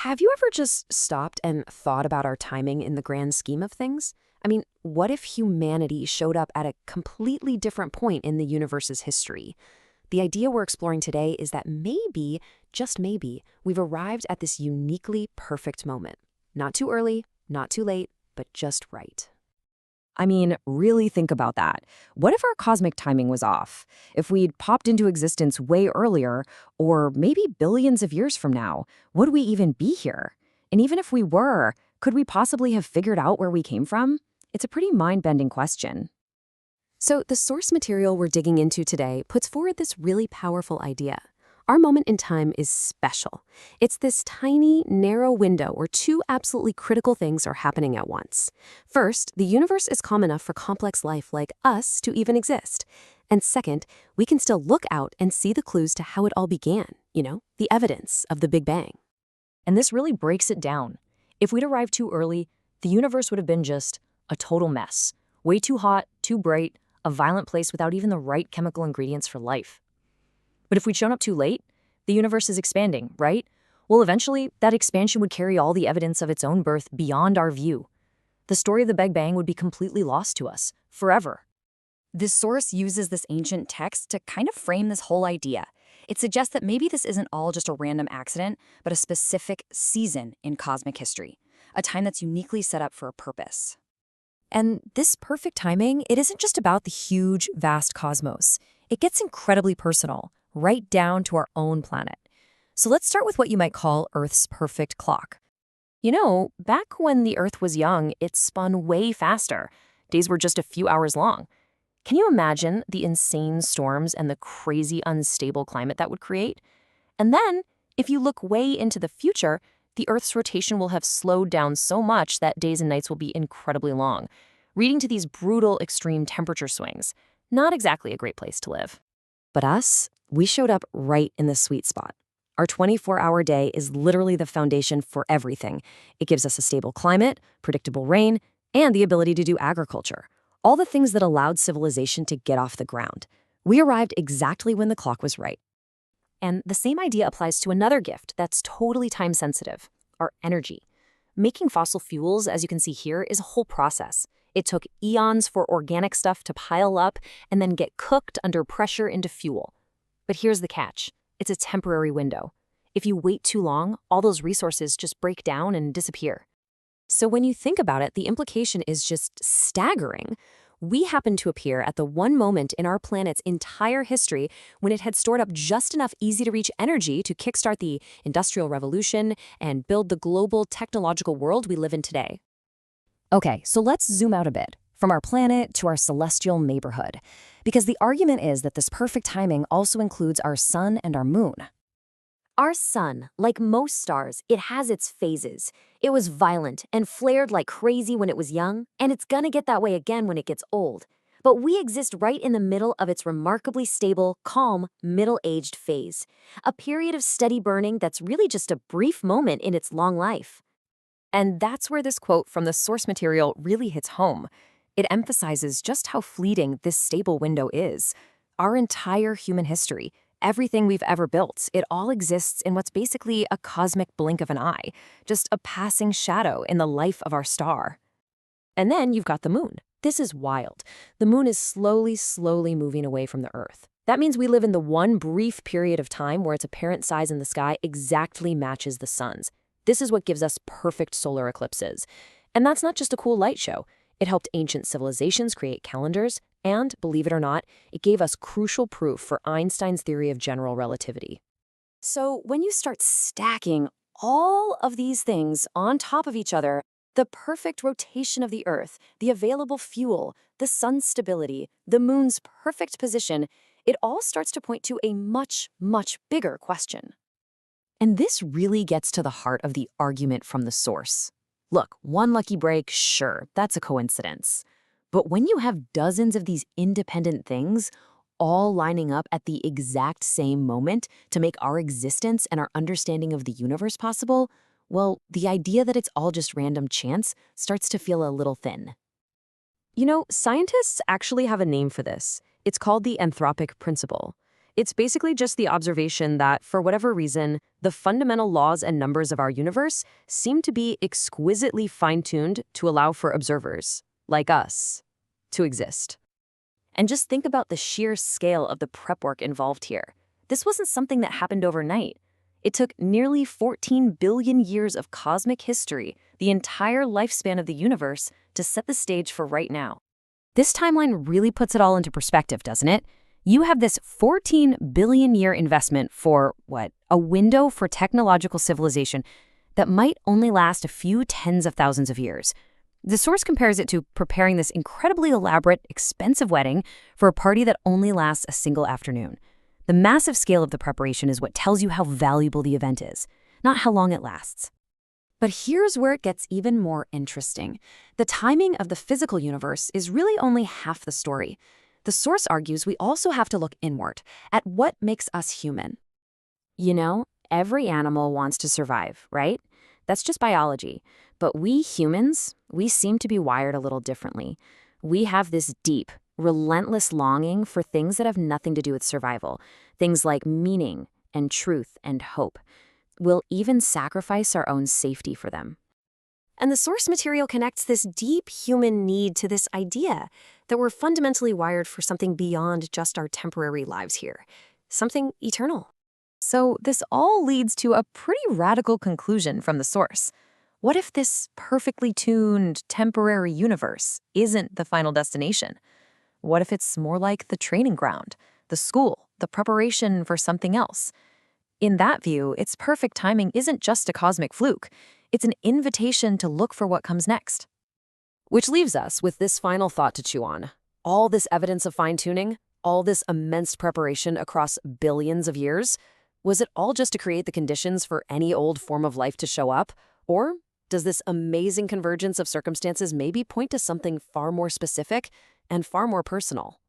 Have you ever just stopped and thought about our timing in the grand scheme of things? I mean, what if humanity showed up at a completely different point in the universe's history? The idea we're exploring today is that maybe, just maybe, we've arrived at this uniquely perfect moment. Not too early, not too late, but just right. I mean, really think about that. What if our cosmic timing was off? If we'd popped into existence way earlier, or maybe billions of years from now, would we even be here? And even if we were, could we possibly have figured out where we came from? It's a pretty mind-bending question. So, the source material we're digging into today puts forward this really powerful idea. Our moment in time is special. It's this tiny, narrow window where two absolutely critical things are happening at once. First, the universe is calm enough for complex life like us to even exist. And second, we can still look out and see the clues to how it all began, the evidence of the Big Bang. And this really breaks it down. If we'd arrived too early, the universe would have been just a total mess. Way too hot, too bright, a violent place without even the right chemical ingredients for life. But if we'd shown up too late, the universe is expanding, right? Well, eventually, that expansion would carry all the evidence of its own birth beyond our view. The story of the Big Bang would be completely lost to us, forever. This source uses this ancient text to kind of frame this whole idea. It suggests that maybe this isn't all just a random accident, but a specific season in cosmic history, a time that's uniquely set up for a purpose. And this perfect timing, it isn't just about the huge, vast cosmos. It gets incredibly personal, right down to our own planet. So let's start with what you might call Earth's perfect clock. Back when the Earth was young, it spun way faster. Days were just a few hours long. Can you imagine the insane storms and the crazy unstable climate that would create? And then, if you look way into the future, the Earth's rotation will have slowed down so much that days and nights will be incredibly long, leading to these brutal extreme temperature swings. Not exactly a great place to live. But us, we showed up right in the sweet spot. Our 24-hour day is literally the foundation for everything. It gives us a stable climate, predictable rain, and the ability to do agriculture. All the things that allowed civilization to get off the ground. We arrived exactly when the clock was right. And the same idea applies to another gift that's totally time-sensitive, our energy. Making fossil fuels, as you can see here, is a whole process. It took eons for organic stuff to pile up and then get cooked under pressure into fuel. But here's the catch. It's a temporary window. If you wait too long, all those resources just break down and disappear. So when you think about it, the implication is just staggering. We happen to appear at the one moment in our planet's entire history when it had stored up just enough easy-to-reach energy to kickstart the Industrial Revolution and build the global technological world we live in today. Okay, so let's zoom out a bit, from our planet to our celestial neighborhood, because the argument is that this perfect timing also includes our sun and our moon. Our sun, like most stars, it has its phases. It was violent and flared like crazy when it was young, and it's gonna get that way again when it gets old. But we exist right in the middle of its remarkably stable, calm, middle-aged phase, a period of steady burning that's really just a brief moment in its long life. And that's where this quote from the source material really hits home. It emphasizes just how fleeting this stable window is. Our entire human history, everything we've ever built, it all exists in what's basically a cosmic blink of an eye, just a passing shadow in the life of our star. And then you've got the moon. This is wild. The moon is slowly moving away from the Earth. That means we live in the one brief period of time where its apparent size in the sky exactly matches the sun's. This is what gives us perfect solar eclipses. And that's not just a cool light show. It helped ancient civilizations create calendars, and, believe it or not, it gave us crucial proof for Einstein's theory of general relativity. So when you start stacking all of these things on top of each other, the perfect rotation of the Earth, the available fuel, the sun's stability, the moon's perfect position, it all starts to point to a much bigger question. And this really gets to the heart of the argument from the source. Look, one lucky break, sure, that's a coincidence. But when you have dozens of these independent things, all lining up at the exact same moment to make our existence and our understanding of the universe possible, well, the idea that it's all just random chance starts to feel a little thin. Scientists actually have a name for this. It's called the anthropic principle. It's basically just the observation that, for whatever reason, the fundamental laws and numbers of our universe seem to be exquisitely fine-tuned to allow for observers, like us, to exist. And just think about the sheer scale of the prep work involved here. This wasn't something that happened overnight. It took nearly 14 billion years of cosmic history, the entire lifespan of the universe, to set the stage for right now. This timeline really puts it all into perspective, doesn't it? You have this 14 billion year investment for, a window for technological civilization that might only last a few tens of thousands of years. The source compares it to preparing this incredibly elaborate, expensive wedding for a party that only lasts a single afternoon. The massive scale of the preparation is what tells you how valuable the event is, not how long it lasts. But here's where it gets even more interesting. The timing of the physical universe is really only half the story. The source argues we also have to look inward, at what makes us human. You know, every animal wants to survive, right? That's just biology. But we humans, we seem to be wired a little differently. We have this deep, relentless longing for things that have nothing to do with survival, things like meaning and truth and hope. We'll even sacrifice our own safety for them. And the source material connects this deep human need to this idea that we're fundamentally wired for something beyond just our temporary lives here, something eternal. So this all leads to a pretty radical conclusion from the source. What if this perfectly tuned, temporary universe isn't the final destination? What if it's more like the training ground, the school, the preparation for something else? In that view, its perfect timing isn't just a cosmic fluke. It's an invitation to look for what comes next. Which leaves us with this final thought to chew on. All this evidence of fine-tuning, all this immense preparation across billions of years, was it all just to create the conditions for any old form of life to show up? Or does this amazing convergence of circumstances maybe point to something far more specific and far more personal?